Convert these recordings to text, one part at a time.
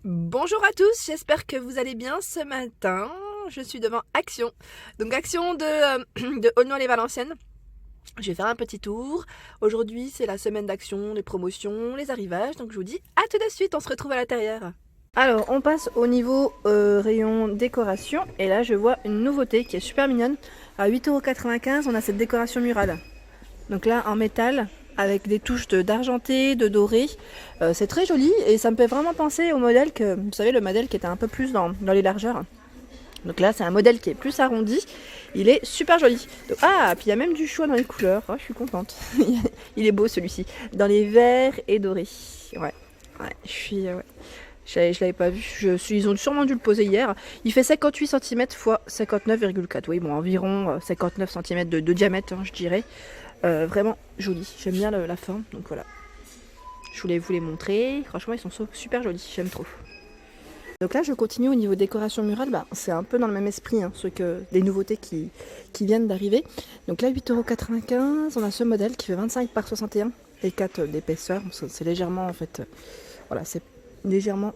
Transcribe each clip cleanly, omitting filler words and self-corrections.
Bonjour à tous, j'espère que vous allez bien ce matin. Je suis devant Action. Donc Action de Aulnoy-les-Valenciennes. Je vais faire un petit tour. Aujourd'hui c'est la semaine d'action, les promotions, les arrivages. Donc je vous dis à tout de suite, on se retrouve à l'intérieur. Alors on passe au niveau rayon décoration. Et là je vois une nouveauté qui est super mignonne. À 8,95 € on a cette décoration murale. Donc là en métal, avec des touches d'argenté, de doré. C'est très joli et ça me fait vraiment penser au modèle que, vous savez, le modèle qui était un peu plus dans les largeurs. Donc là, c'est un modèle qui est plus arrondi. Il est super joli. Donc, puis il y a même du choix dans les couleurs. Oh, je suis contente. Il est beau celui-ci. Dans les verts et dorés. Ouais, ouais. Je l'avais pas vu. Ils ont sûrement dû le poser hier. Il fait 58 cm x 59,4. Oui, bon, environ 59 cm de diamètre, hein, je dirais. Vraiment joli. J'aime bien la forme. Donc voilà. Je voulais vous les montrer. Franchement, ils sont super jolis. J'aime trop. Donc là, je continue au niveau décoration murale. C'est un peu dans le même esprit, hein, des nouveautés qui viennent d'arriver. Donc là, 8,95 €. On a ce modèle qui fait 25 par 61 et 4 d'épaisseur. C'est légèrement, en fait, voilà, c'est légèrement,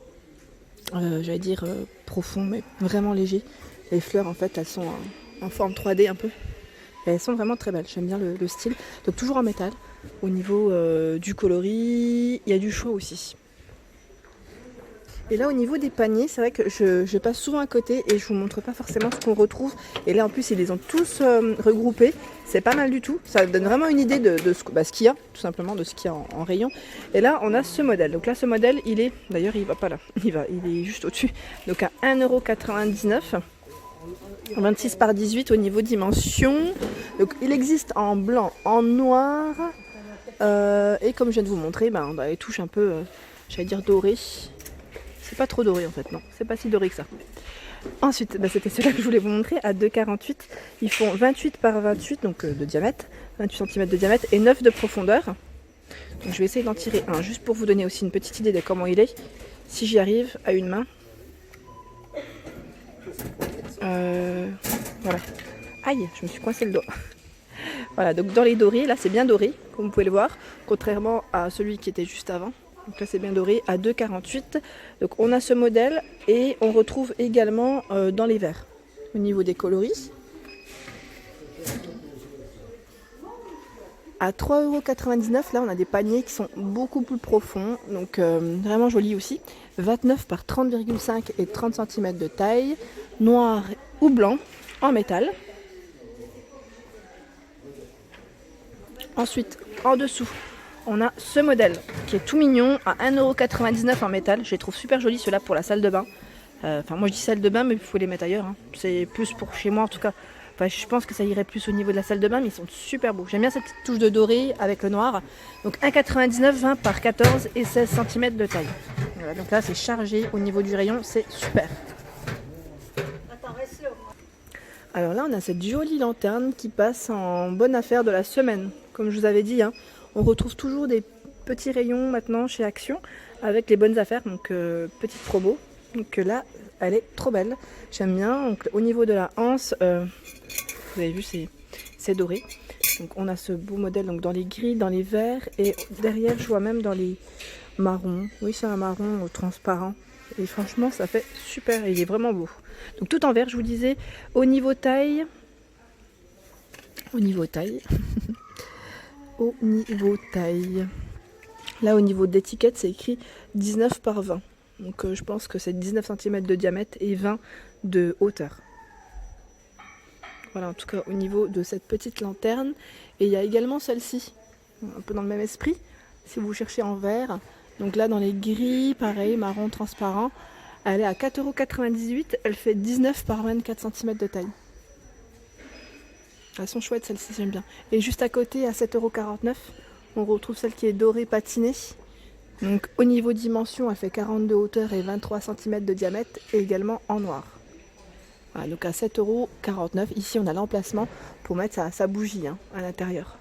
j'allais dire profond, mais vraiment léger. Les fleurs, en fait, elles sont en forme 3D un peu. Et elles sont vraiment très belles. J'aime bien le style. Donc toujours en métal. Au niveau du coloris, il y a du choix aussi. Et là au niveau des paniers, c'est vrai que je passe souvent à côté et je vous montre pas forcément ce qu'on retrouve. Et là en plus ils les ont tous regroupés, c'est pas mal du tout. Ça donne vraiment une idée de ce qu'il y a, tout simplement de ce qu'il y a en rayon. Et là on a ce modèle. Donc là ce modèle il est, d'ailleurs il va pas là, il est juste au-dessus. Donc à 1,99 €. 26 par 18 au niveau dimension. Donc il existe en blanc, en noir. Et comme je viens de vous montrer, on a les touches un peu, j'allais dire dorées. C'est pas trop doré en fait, non, c'est pas si doré que ça. Ensuite, c'était ceux-là que je voulais vous montrer à 2,48 €. Ils font 28 par 28, donc de diamètre, 28 cm de diamètre et 9 de profondeur. Donc je vais essayer d'en tirer un, juste pour vous donner aussi une petite idée de comment il est, si j'y arrive à une main. Voilà. Aïe, je me suis coincé le doigt. Voilà, donc dans les dorés, là c'est bien doré, comme vous pouvez le voir, contrairement à celui qui était juste avant. Donc là c'est bien doré à 2,48 €. Donc on a ce modèle et on retrouve également dans les verts. Au niveau des coloris, à 3,99 €, là on a des paniers qui sont beaucoup plus profonds, donc vraiment jolis aussi. 29 par 30,5 et 30 cm de taille, noir ou blanc en métal. Ensuite, en dessous, on a ce modèle qui est tout mignon à 1,99 € en métal. Je les trouve super jolis ceux-là pour la salle de bain. Enfin, moi je dis salle de bain, mais il faut les mettre ailleurs, hein. C'est plus pour chez moi en tout cas. Enfin, je pense que ça irait plus au niveau de la salle de bain, mais ils sont super beaux. J'aime bien cette petite touche de doré avec le noir. Donc 1,99 €, 20 par 14 et 16 cm de taille. Voilà, donc là c'est chargé au niveau du rayon, c'est super. Alors là, on a cette jolie lanterne qui passe en bonne affaire de la semaine. Comme je vous avais dit, hein, on retrouve toujours des petits rayons maintenant chez Action avec les bonnes affaires, donc petite promo. Donc là, elle est trop belle. J'aime bien. Donc, au niveau de la anse, vous avez vu, c'est doré. Donc on a ce beau modèle donc dans les gris, dans les verts et derrière, je vois même dans les marrons. Oui, c'est un marron transparent. Et franchement, ça fait super. Il est vraiment beau. Donc tout en vert, je vous disais, au niveau taille, au niveau taille, là au niveau d'étiquette, c'est écrit 19 par 20. Donc je pense que c'est 19 cm de diamètre et 20 de hauteur. Voilà, en tout cas au niveau de cette petite lanterne. Et il y a également celle-ci, un peu dans le même esprit, si vous cherchez en vert. Donc là dans les gris, pareil, marron transparent. Elle est à 4,98 €, elle fait 19 par 24 cm de taille. Elles sont chouettes celles-ci, j'aime bien. Et juste à côté, à 7,49 €, on retrouve celle qui est dorée patinée. Donc au niveau dimension, elle fait 42 de hauteur et 23 cm de diamètre, et également en noir. Voilà, donc à 7,49 €. Ici, on a l'emplacement pour mettre sa bougie à l'intérieur.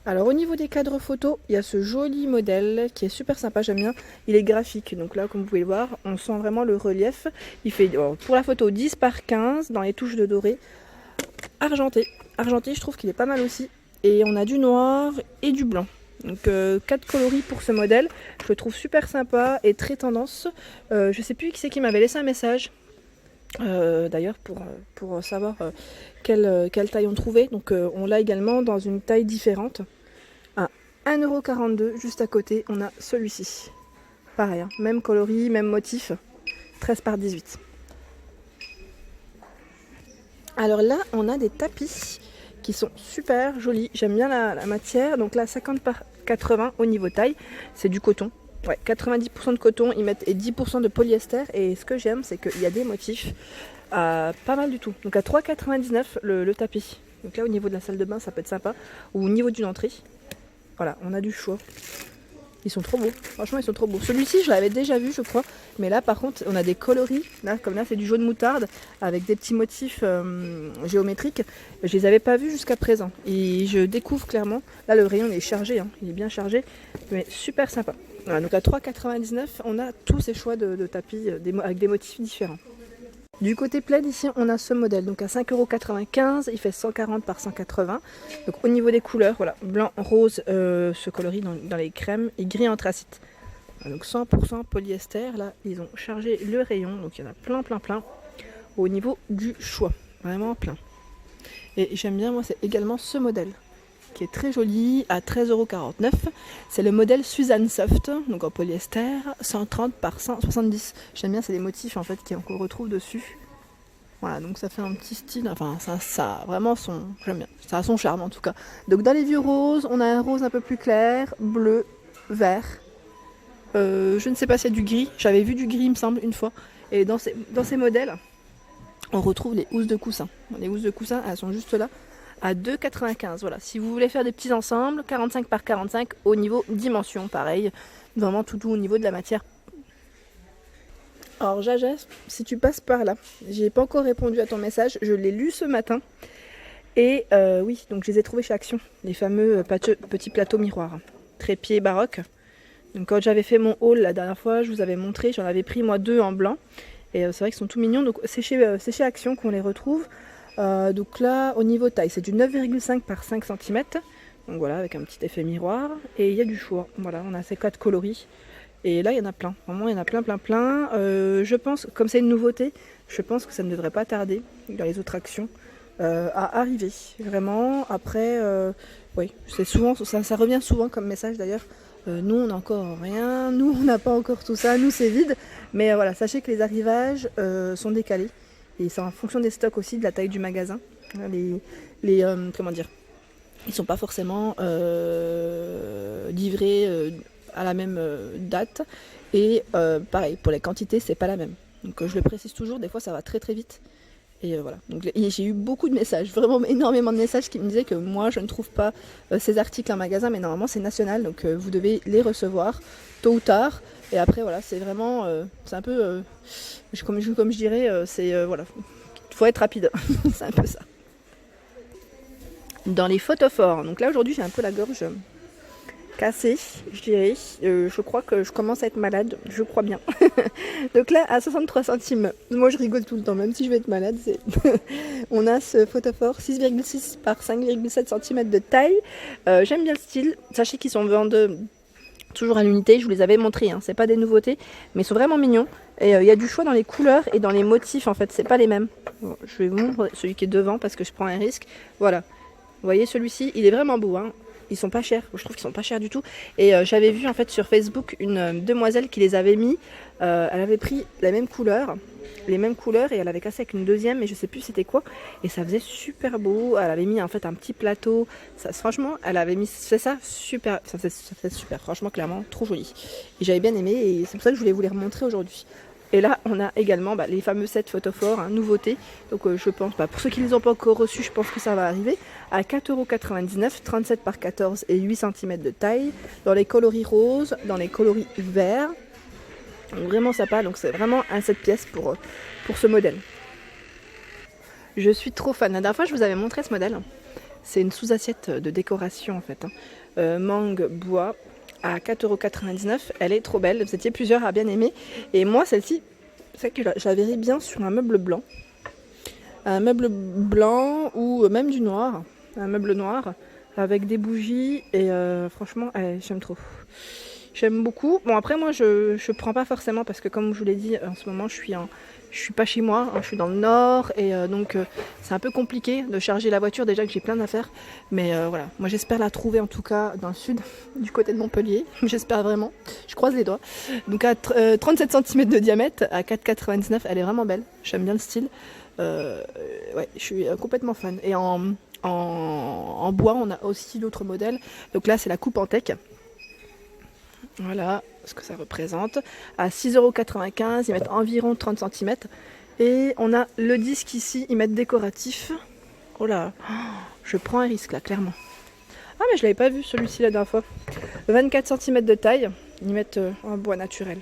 Alors au niveau des cadres photos, il y a ce joli modèle qui est super sympa, j'aime bien. Il est graphique, donc là comme vous pouvez le voir, on sent vraiment le relief. Il fait pour la photo 10 par 15 dans les touches de doré. Argenté, je trouve qu'il est pas mal aussi. Et on a du noir et du blanc. Donc 4 coloris pour ce modèle, je le trouve super sympa et très tendance. Je sais plus qui c'est qui m'avait laissé un message d'ailleurs pour savoir quelle taille on trouvait. Donc on l'a également dans une taille différente. À 1,42 € juste à côté, on a celui-ci. Pareil, hein, même coloris, même motif, 13 par 18. Alors là, on a des tapis qui sont super jolis. J'aime bien la matière. Donc là, 50 par 80 au niveau taille. C'est du coton. Ouais, 90% de coton, ils mettent et 10% de polyester. Et ce que j'aime, c'est qu'il y a des motifs pas mal du tout. Donc à 3,99 € le tapis. Donc là, au niveau de la salle de bain, ça peut être sympa. Ou au niveau d'une entrée. Voilà, on a du choix. Ils sont trop beaux, franchement ils sont trop beaux. Celui-ci je l'avais déjà vu je crois, mais là par contre on a des coloris, là, comme là c'est du jaune moutarde avec des petits motifs géométriques. Je les avais pas vus jusqu'à présent et je découvre clairement, là le rayon il est chargé, hein, il est bien chargé, mais super sympa. Voilà, donc à 3,99 € on a tous ces choix de tapis avec des motifs différents. Du côté plaid, ici, on a ce modèle, donc à 5,95 €, il fait 140 par 180. Donc au niveau des couleurs, voilà, blanc, rose, ce coloris dans les crèmes, et gris anthracite. Donc 100% polyester, là, ils ont chargé le rayon, donc il y en a plein, au niveau du choix, vraiment plein. Et j'aime bien, moi, c'est également ce modèle, qui est très joli, à 13,49 €. C'est le modèle Suzanne Soft, donc en polyester, 130 par 170. J'aime bien, c'est les motifs en fait qu'on retrouve dessus. Voilà, donc ça fait un petit style, enfin ça a vraiment j'aime bien, ça a son charme en tout cas. Donc dans les vieux roses, on a un rose un peu plus clair, bleu, vert. Je ne sais pas s'il y a du gris, j'avais vu du gris il me semble une fois. Et dans ces modèles, on retrouve les housses de coussin. Les housses de coussin, elles sont juste là. À 2,95 €. Voilà, si vous voulez faire des petits ensembles, 45 par 45 au niveau dimension, pareil, vraiment tout au niveau de la matière. Alors Jaja, si tu passes par là, j'ai pas encore répondu à ton message, je l'ai lu ce matin. Et oui, donc je les ai trouvés chez Action, les fameux petits plateaux miroirs, trépied baroque. Donc quand j'avais fait mon haul la dernière fois, je vous avais montré, j'en avais pris moi 2 en blanc. Et c'est vrai qu'ils sont tout mignons, donc c'est chez Action qu'on les retrouve. Donc là, au niveau taille, c'est du 9,5 par 5 cm. Donc voilà, avec un petit effet miroir. Et il y a du choix. Voilà, on a ces 4 coloris. Et là, il y en a plein. Vraiment, il y en a plein. Je pense, comme c'est une nouveauté, je pense que ça ne devrait pas tarder dans les autres actions à arriver. Vraiment, après, oui, c'est souvent, ça revient souvent comme message d'ailleurs. Nous, on n'a encore rien. Nous, on n'a pas encore tout ça. Nous, c'est vide. Mais voilà, sachez que les arrivages sont décalés. Et c'est en fonction des stocks aussi, de la taille du magasin. Comment dire, ils sont pas forcément livrés à la même date. Et pareil, pour les quantités, c'est pas la même. Donc je le précise toujours, des fois ça va très très vite. Et voilà. Donc j'ai eu beaucoup de messages, vraiment énormément de messages qui me disaient que moi je ne trouve pas ces articles en magasin, mais normalement c'est national, donc vous devez les recevoir tôt ou tard. Et après voilà, c'est vraiment, c'est un peu, comme je dirais, c'est voilà, faut être rapide, c'est un peu ça. Dans les photophores, donc là aujourd'hui j'ai un peu la gorge cassée, je dirais. Je crois que je commence à être malade, je crois bien. Donc là, à 63 centimes, moi je rigole tout le temps, même si je vais être malade. On a ce photophore 6,6 par 5,7 cm de taille. J'aime bien le style. Sachez qu'ils sont vendus toujours à l'unité, je vous les avais montrés, hein. C'est pas des nouveautés, mais ils sont vraiment mignons. Et il y a du choix dans les couleurs et dans les motifs, en fait, c'est pas les mêmes. Bon, je vais vous montrer celui qui est devant parce que je prends un risque. Voilà. Vous voyez, celui-ci, il est vraiment beau, hein. Ils sont pas chers, je trouve qu'ils sont pas chers du tout. Et j'avais vu en fait sur Facebook une demoiselle qui les avait mis. Elle avait pris les mêmes couleurs et elle avait cassé avec une deuxième, mais je sais plus c'était quoi. Et ça faisait super beau. Elle avait mis en fait un petit plateau. Ça, franchement, elle avait mis ça super, ça fait super. Franchement, clairement, trop joli. Et j'avais bien aimé et c'est pour ça que je voulais vous les remontrer aujourd'hui. Et là, on a également les fameux sets photophores, hein, nouveautés. Donc je pense, pour ceux qui ne les ont pas encore reçus, je pense que ça va arriver. À 4,99 €, 37 par 14 et 8 cm de taille. Dans les coloris roses, dans les coloris verts. Donc, vraiment sympa, donc c'est vraiment un 7 pièces pour ce modèle. Je suis trop fan. La dernière fois, je vous avais montré ce modèle. C'est une sous-assiette de décoration en fait. Mangue bois. À 4,99 €, elle est trop belle, vous étiez plusieurs à bien aimer. Et moi celle-ci, c'est que je la verrais bien sur un meuble blanc. Un meuble blanc ou même du noir, un meuble noir. avec des bougies et franchement j'aime trop. J'aime beaucoup. Bon après moi je prends pas forcément parce que comme je vous l'ai dit en ce moment je suis pas chez moi, hein, je suis dans le nord et donc c'est un peu compliqué de charger la voiture déjà que j'ai plein d'affaires. Mais voilà, moi j'espère la trouver en tout cas dans le sud, du côté de Montpellier. J'espère vraiment, je croise les doigts. Donc à 37 cm de diamètre, à 4,99 €, elle est vraiment belle. J'aime bien le style. Ouais, je suis complètement fan. Et en bois on a aussi d'autres modèles. Donc là c'est la coupe en tech. Voilà ce que ça représente. À 6,95 €, ils mettent environ 30 cm. Et on a le disque ici, ils mettent décoratif. Oh là, je prends un risque là, clairement. Ah mais je l'avais pas vu celui-ci la dernière fois. 24 cm de taille, ils mettent en bois naturel.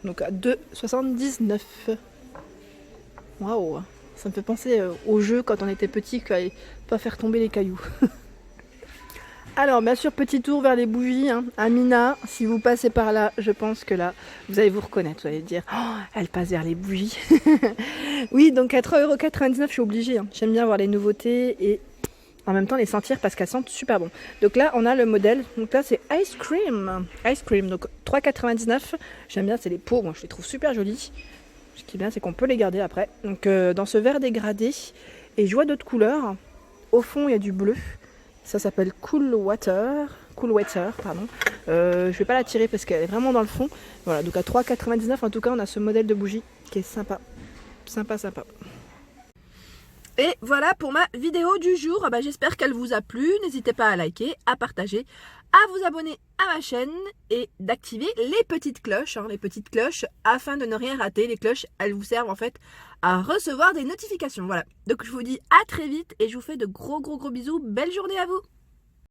Donc à 2,79 €. Waouh, ça me fait penser au jeu quand on était petit, qu'il fallait pas faire tomber les cailloux. Alors, bien sûr, petit tour vers les bougies. Hein. Amina, si vous passez par là, je pense que là, vous allez vous reconnaître. Vous allez dire, oh, elle passe vers les bougies. Oui, donc à 3,99 €, je suis obligée. Hein. J'aime bien voir les nouveautés et en même temps les sentir parce qu'elles sentent super bon. Donc là, on a le modèle. Donc là, c'est Ice Cream. Ice Cream, donc 3,99 €. J'aime bien, c'est les pots. Moi, je les trouve super jolies. Ce qui est bien, c'est qu'on peut les garder après. Donc dans ce vert dégradé. Et je vois d'autres couleurs. Au fond, il y a du bleu. Ça s'appelle Cool Water, pardon. Je vais pas la tirer parce qu'elle est vraiment dans le fond. Voilà, donc à 3,99 € en tout cas, on a ce modèle de bougie qui est sympa. Sympa. Et voilà pour ma vidéo du jour. J'espère qu'elle vous a plu. N'hésitez pas à liker, à partager, à vous abonner à ma chaîne et d'activer les petites cloches, afin de ne rien rater. Les cloches, elles vous servent en fait à recevoir des notifications. Voilà. Donc je vous dis à très vite et je vous fais de gros bisous. Belle journée à vous.